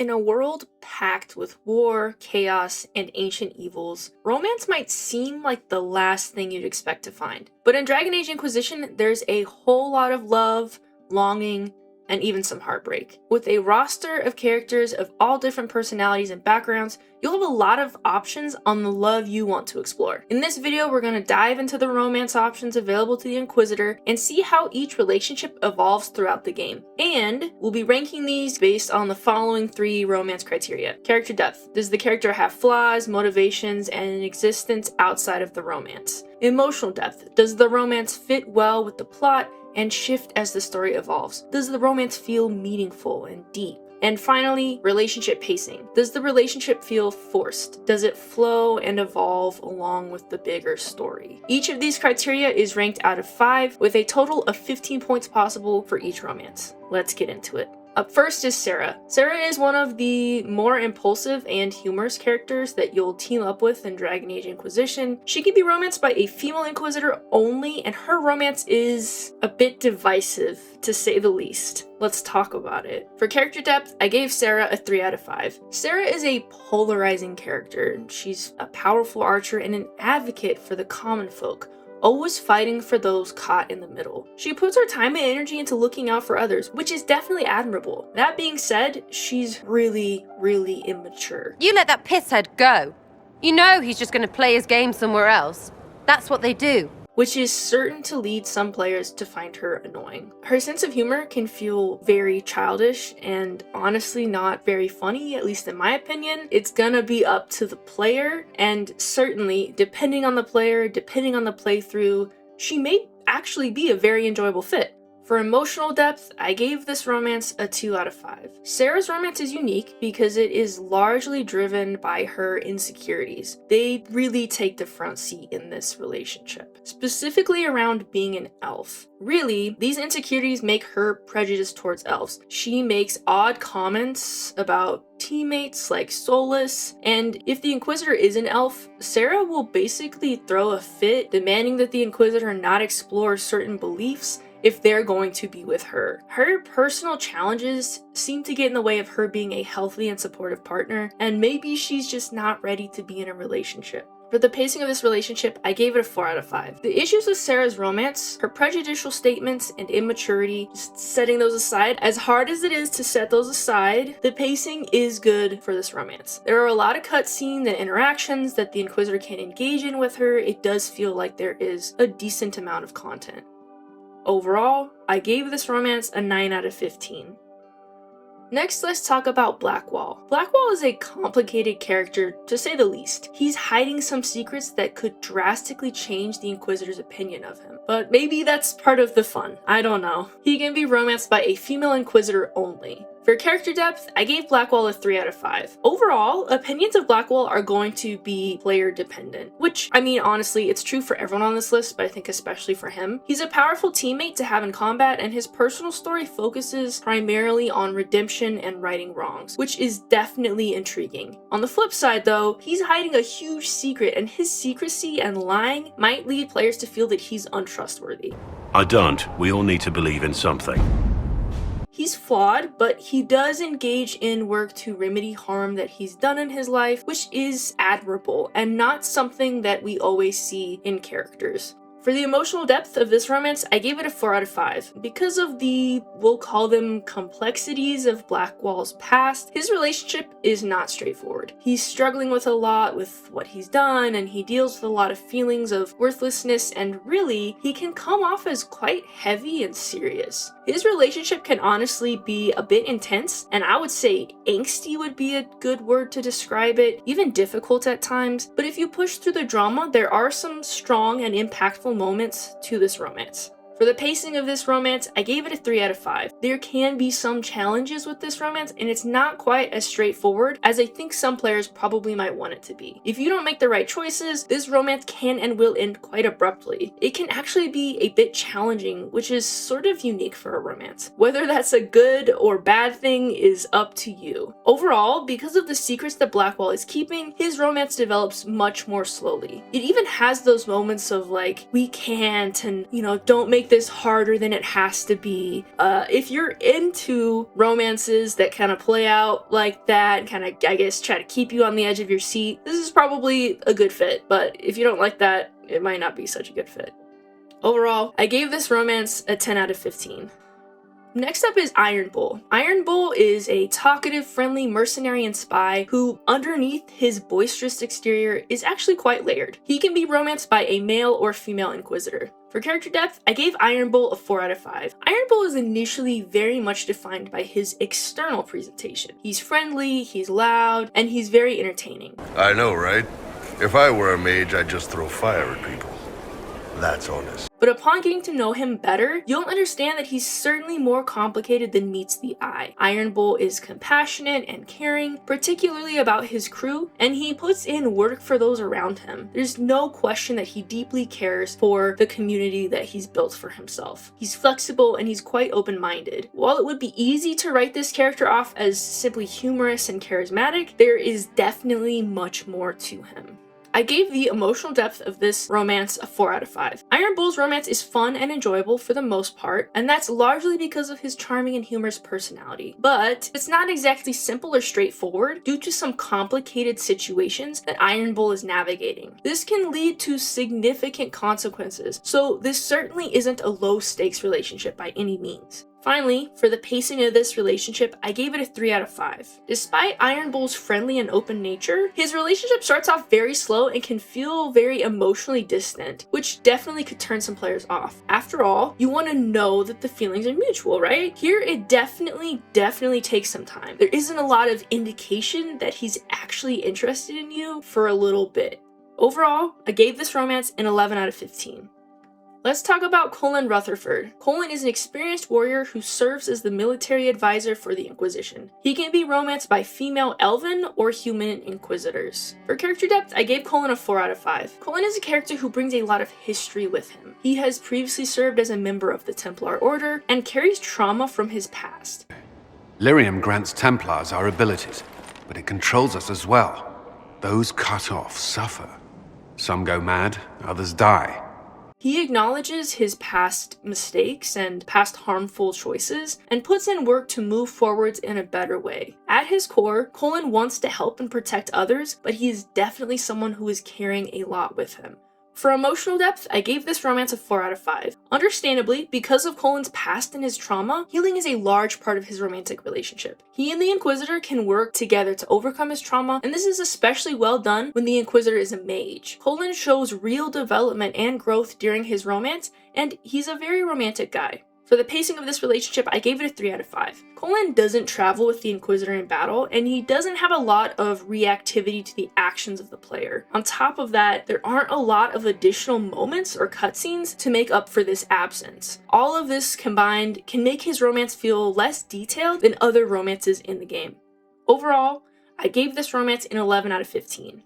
In a world packed with war, chaos, and ancient evils, romance might seem like the last thing you'd expect to find. But in Dragon Age Inquisition, there's a whole lot of love, longing, and even some heartbreak. With a roster of characters of all different personalities and backgrounds, you'll have a lot of options on the love you want to explore. In this video, we're going to dive into the romance options available to the Inquisitor and see how each relationship evolves throughout the game. And we'll be ranking these based on the following 3 romance criteria. Character depth. Does the character have flaws, motivations, and an existence outside of the romance? Emotional depth. Does the romance fit well with the plot and shift as the story evolves? Does the romance feel meaningful and deep? And finally, relationship pacing. Does the relationship feel forced? Does it flow and evolve along with the bigger story? Each of these criteria is ranked out of 5, with a total of 15 points possible for each romance. Let's get into it. Up first is Sera. Sera is one of the more impulsive and humorous characters that you'll team up with in Dragon Age Inquisition. She can be romanced by a female Inquisitor only, and her romance is a bit divisive, to say the least. Let's talk about it. For character depth, I gave Sera a 3 out of 5. Sera is a polarizing character. She's a powerful archer and an advocate for the common folk, always fighting for those caught in the middle. She puts her time and energy into looking out for others, which is definitely admirable. That being said, she's really immature. You let that pisshead go. You know he's just gonna play his game somewhere else. That's what they do. Which is certain to lead some players to find her annoying. Her sense of humor can feel very childish and honestly not very funny, at least in my opinion. It's gonna be up to the player, and certainly, depending on the player, depending on the playthrough, she may actually be a very enjoyable fit. For emotional depth, I gave this romance a 2 out of 5. Sera's romance is unique because it is largely driven by her insecurities. They really take the front seat in this relationship, specifically around being an elf. Really, these insecurities make her prejudiced towards elves. She makes odd comments about teammates like Solas, and if the Inquisitor is an elf, Sera will basically throw a fit, demanding that the Inquisitor not explore certain beliefs if they're going to be with her. Her personal challenges seem to get in the way of her being a healthy and supportive partner, and maybe she's just not ready to be in a relationship. For the pacing of this relationship, I gave it a 4 out of 5. The issues with Sera's romance, her prejudicial statements and immaturity, just setting those aside, as hard as it is to set those aside, the pacing is good for this romance. There are a lot of cutscenes and interactions that the Inquisitor can engage in with her. It does feel like there is a decent amount of content. Overall, I gave this romance a 9 out of 15. Next, let's talk about Blackwall. Blackwall is a complicated character, to say the least. He's hiding some secrets that could drastically change the Inquisitor's opinion of him. But maybe that's part of the fun. I don't know. He can be romanced by a female Inquisitor only. For character depth, I gave Blackwall a 3 out of 5. Overall, opinions of Blackwall are going to be player dependent, which, I mean, honestly, it's true for everyone on this list, but I think especially for him. He's a powerful teammate to have in combat, and his personal story focuses primarily on redemption and righting wrongs, which is definitely intriguing. On the flip side, though, he's hiding a huge secret, and his secrecy and lying might lead players to feel that he's untrustworthy. I don't. We all need to believe in something. He's flawed, but he does engage in work to remedy harm that he's done in his life, which is admirable and not something that we always see in characters. For the emotional depth of this romance, I gave it a 4 out of 5. Because of the, we'll call them, complexities of Blackwall's past, his relationship is not straightforward. He's struggling with a lot with what he's done, and he deals with a lot of feelings of worthlessness, and really, he can come off as quite heavy and serious. His relationship can honestly be a bit intense, and I would say angsty would be a good word to describe it, even difficult at times, but if you push through the drama, there are some strong and impactful moments to this romance. For the pacing of this romance, I gave it a 3 out of 5. There can be some challenges with this romance, and it's not quite as straightforward as I think some players probably might want it to be. If you don't make the right choices, this romance can and will end quite abruptly. It can actually be a bit challenging, which is sort of unique for a romance. Whether that's a good or bad thing is up to you. Overall, because of the secrets that Blackwall is keeping, his romance develops much more slowly. It even has those moments of like, we can't, and don't make this harder than it has to be. If you're into romances that kind of play out like that, kind of, I guess, try to keep you on the edge of your seat, this is probably a good fit. But if you don't like that, it might not be such a good fit. Overall, I gave this romance a 10 out of 15. Next up is Iron Bull. Iron Bull is a talkative, friendly mercenary and spy who, underneath his boisterous exterior, is actually quite layered. He can be romanced by a male or female inquisitor. For character depth, I gave Iron Bull a 4 out of 5. Iron Bull is initially very much defined by his external presentation. He's friendly, he's loud, and he's very entertaining. I know, right? If I were a mage, I'd just throw fire at people. That's honest. But upon getting to know him better, you'll understand that he's certainly more complicated than meets the eye. Iron Bull is compassionate and caring, particularly about his crew, and he puts in work for those around him. There's no question that he deeply cares for the community that he's built for himself. He's flexible and he's quite open-minded. While it would be easy to write this character off as simply humorous and charismatic, there is definitely much more to him. I gave the emotional depth of this romance a 4 out of 5. Iron Bull's romance is fun and enjoyable for the most part, and that's largely because of his charming and humorous personality. But it's not exactly simple or straightforward due to some complicated situations that Iron Bull is navigating. This can lead to significant consequences, so this certainly isn't a low-stakes relationship by any means. Finally, for the pacing of this relationship, I gave it a 3 out of 5. Despite Iron Bull's friendly and open nature, his relationship starts off very slow and can feel very emotionally distant, which definitely could turn some players off. After all, you want to know that the feelings are mutual, right? Here, it definitely takes some time. There isn't a lot of indication that he's actually interested in you for a little bit. Overall, I gave this romance an 11 out of 15. Let's talk about Cullen Rutherford. Cullen is an experienced warrior who serves as the military advisor for the Inquisition. He can be romanced by female elven or human inquisitors. For character depth, I gave Cullen a 4 out of 5. Cullen is a character who brings a lot of history with him. He has previously served as a member of the Templar Order and carries trauma from his past. Lyrium grants Templars our abilities, but it controls us as well. Those cut off suffer. Some go mad, others die. He acknowledges his past mistakes and past harmful choices and puts in work to move forwards in a better way. At his core, Cullen wants to help and protect others, but he is definitely someone who is carrying a lot with him. For emotional depth, I gave this romance a 4 out of 5. Understandably, because of Cullen's past and his trauma, healing is a large part of his romantic relationship. He and the Inquisitor can work together to overcome his trauma, and this is especially well done when the Inquisitor is a mage. Cullen shows real development and growth during his romance, and he's a very romantic guy. For the pacing of this relationship, I gave it a 3 out of 5. Cullen doesn't travel with the Inquisitor in battle, and he doesn't have a lot of reactivity to the actions of the player. On top of that, there aren't a lot of additional moments or cutscenes to make up for this absence. All of this combined can make his romance feel less detailed than other romances in the game. Overall, I gave this romance an 11 out of 15.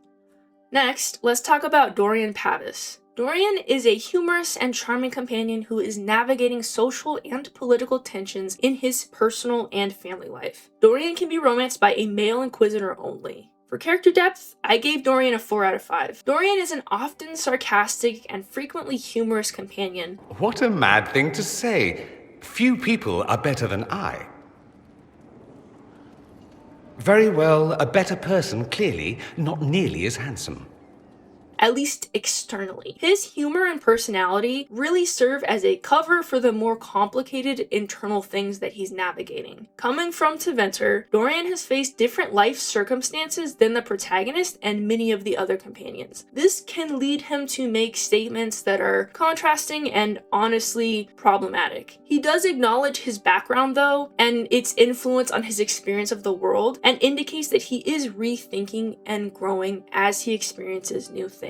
Next, let's talk about Dorian Pavus. Dorian is a humorous and charming companion who is navigating social and political tensions in his personal and family life. Dorian can be romanced by a male inquisitor only. For character depth, I gave Dorian a 4 out of 5. Dorian is an often sarcastic and frequently humorous companion. What a mad thing to say. Few people are better than I. Very well, a better person, clearly, not nearly as handsome. At least externally. His humor and personality really serve as a cover for the more complicated internal things that he's navigating. Coming from Tevinter, Dorian has faced different life circumstances than the protagonist and many of the other companions. This can lead him to make statements that are contrasting and honestly problematic. He does acknowledge his background though, and its influence on his experience of the world, and indicates that he is rethinking and growing as he experiences new things.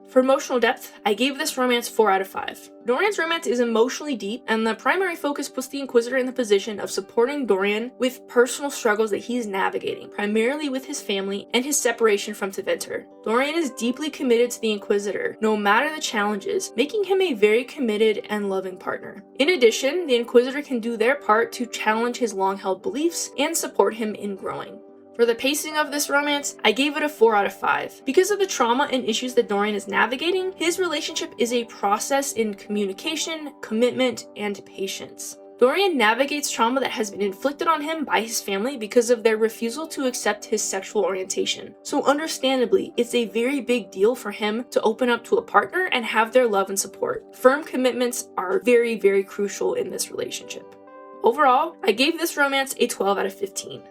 For emotional depth, I gave this romance 4 out of 5. Dorian's romance is emotionally deep, and the primary focus puts the Inquisitor in the position of supporting Dorian with personal struggles that he is navigating, primarily with his family and his separation from Tevinter. Dorian is deeply committed to the Inquisitor, no matter the challenges, making him a very committed and loving partner. In addition, the Inquisitor can do their part to challenge his long-held beliefs and support him in growing. For the pacing of this romance, I gave it a 4 out of 5. Because of the trauma and issues that Dorian is navigating, his relationship is a process in communication, commitment, and patience. Dorian navigates trauma that has been inflicted on him by his family because of their refusal to accept his sexual orientation. So understandably, it's a very big deal for him to open up to a partner and have their love and support. Firm commitments are very, very crucial in this relationship. Overall, I gave this romance a 12 out of 15.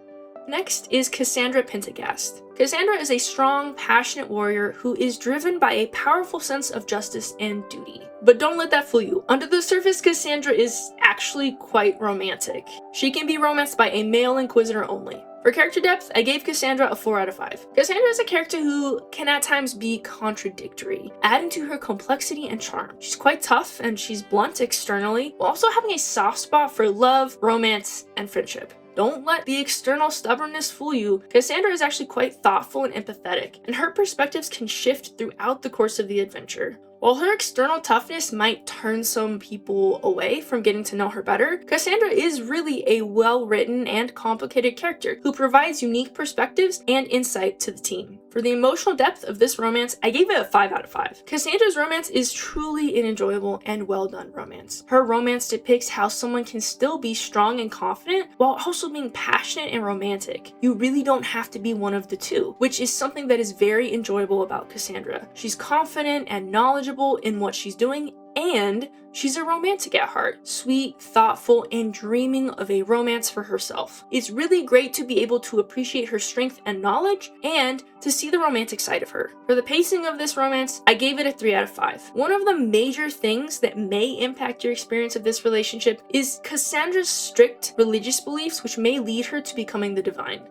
Next is Cassandra Pentaghast. Cassandra is a strong, passionate warrior who is driven by a powerful sense of justice and duty. But don't let that fool you. Under the surface, Cassandra is actually quite romantic. She can be romanced by a male inquisitor only. For character depth, I gave Cassandra a 4 out of 5. Cassandra is a character who can at times be contradictory, adding to her complexity and charm. She's quite tough and she's blunt externally, while also having a soft spot for love, romance, and friendship. Don't let the external stubbornness fool you. Cassandra is actually quite thoughtful and empathetic, and her perspectives can shift throughout the course of the adventure. While her external toughness might turn some people away from getting to know her better, Cassandra is really a well-written and complicated character who provides unique perspectives and insight to the team. For the emotional depth of this romance, I gave it a 5 out of 5. Cassandra's romance is truly an enjoyable and well-done romance. Her romance depicts how someone can still be strong and confident while also being passionate and romantic. You really don't have to be one of the two, which is something that is very enjoyable about Cassandra. She's confident and knowledgeable in what she's doing, and she's a romantic at heart, sweet, thoughtful, and dreaming of a romance for herself. It's really great to be able to appreciate her strength and knowledge, and to see the romantic side of her. For the pacing of this romance, I gave it a 3 out of 5. One of the major things that may impact your experience of this relationship is Cassandra's strict religious beliefs, which may lead her to becoming the divine.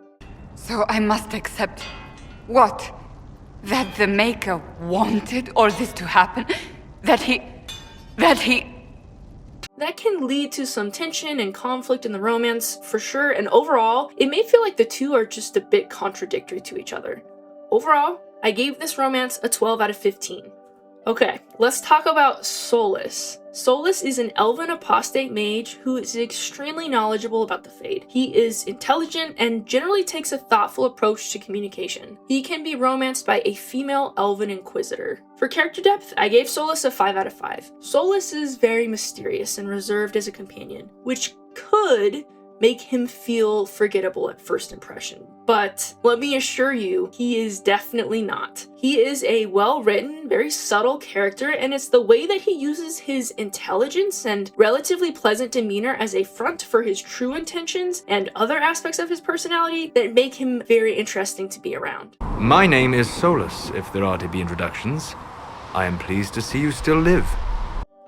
So I must accept what? That the Maker wanted all this to happen? That he... That can lead to some tension and conflict in the romance, for sure, and overall, it may feel like the two are just a bit contradictory to each other. Overall, I gave this romance a 12 out of 15. Okay, let's talk about Solas. Solas is an elven apostate mage who is extremely knowledgeable about the Fade. He is intelligent and generally takes a thoughtful approach to communication. He can be romanced by a female elven inquisitor. For character depth, I gave Solas a 5 out of 5. Solas is very mysterious and reserved as a companion, which could make him feel forgettable at first impression. But let me assure you, he is definitely not. He is a well-written, very subtle character, and it's the way that he uses his intelligence and relatively pleasant demeanor as a front for his true intentions and other aspects of his personality that make him very interesting to be around. My name is Solas, if there are to be introductions. I am pleased to see you still live.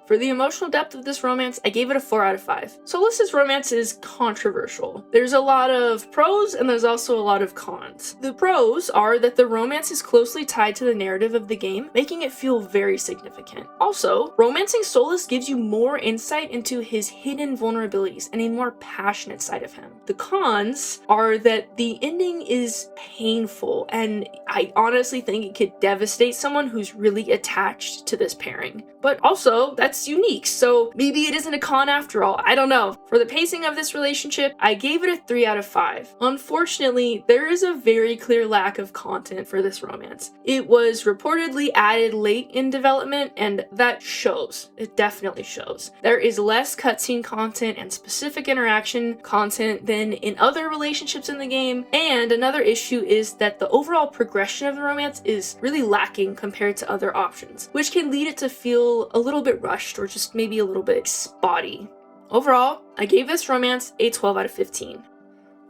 For the emotional depth of this romance, I gave it a 4 out of 5. Solas' romance is controversial. There's a lot of pros and there's also a lot of cons. The pros are that the romance is closely tied to the narrative of the game, making it feel very significant. Also, romancing Solas gives you more insight into his hidden vulnerabilities and a more passionate side of him. The cons are that the ending is painful, and I honestly think it could devastate someone who's really attached to this pairing. But also, that's unique, so maybe it isn't a con after all, I don't know. For the pacing of this relationship, I gave it a 3 out of 5. Unfortunately, there is a very clear lack of content for this romance. It was reportedly added late in development, and that shows. It definitely shows. There is less cutscene content and specific interaction content than in other relationships in the game, and another issue is that the overall progression of the romance is really lacking compared to other options, which can lead it to feel a little bit rushed or just maybe a little bit spotty. Overall, I gave this romance a 12 out of 15.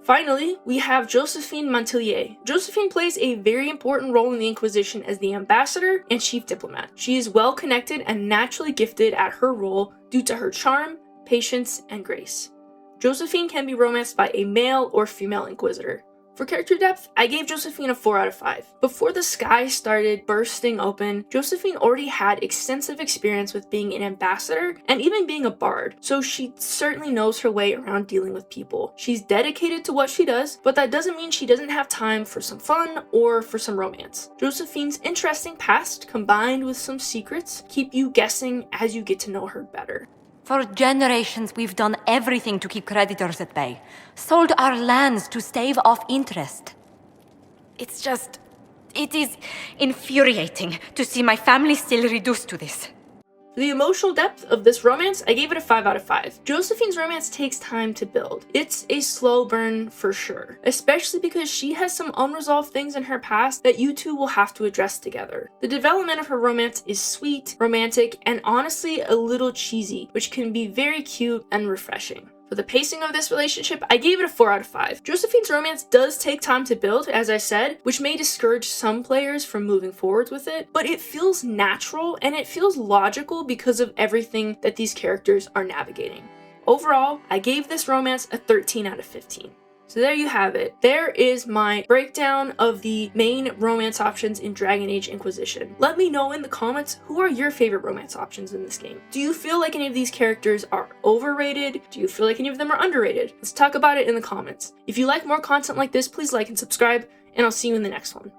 Finally, we have Josephine Montilyet. Josephine plays a very important role in the Inquisition as the ambassador and chief diplomat. She is well connected and naturally gifted at her role due to her charm, patience, and grace. Josephine can be romanced by a male or female inquisitor. For character depth, I gave Josephine a 4 out of 5. Before the sky started bursting open, Josephine already had extensive experience with being an ambassador and even being a bard, so she certainly knows her way around dealing with people. She's dedicated to what she does, but that doesn't mean she doesn't have time for some fun or for some romance. Josephine's interesting past, combined with some secrets, keep you guessing as you get to know her better. For generations, we've done everything to keep creditors at bay. Sold our lands to stave off interest. It is infuriating to see my family still reduced to this. For the emotional depth of this romance, I gave it a 5 out of 5. Josephine's romance takes time to build. It's a slow burn for sure, especially because she has some unresolved things in her past that you two will have to address together. The development of her romance is sweet, romantic, and honestly a little cheesy, which can be very cute and refreshing. For the pacing of this relationship, I gave it a 4 out of 5. Josephine's romance does take time to build, as I said, which may discourage some players from moving forward with it, but it feels natural and it feels logical because of everything that these characters are navigating. Overall, I gave this romance a 13 out of 15. So there you have it. There is my breakdown of the main romance options in Dragon Age Inquisition. Let me know in the comments, who are your favorite romance options in this game? Do you feel like any of these characters are overrated? Do you feel like any of them are underrated? Let's talk about it in the comments. If you like more content like this, please like and subscribe, and I'll see you in the next one.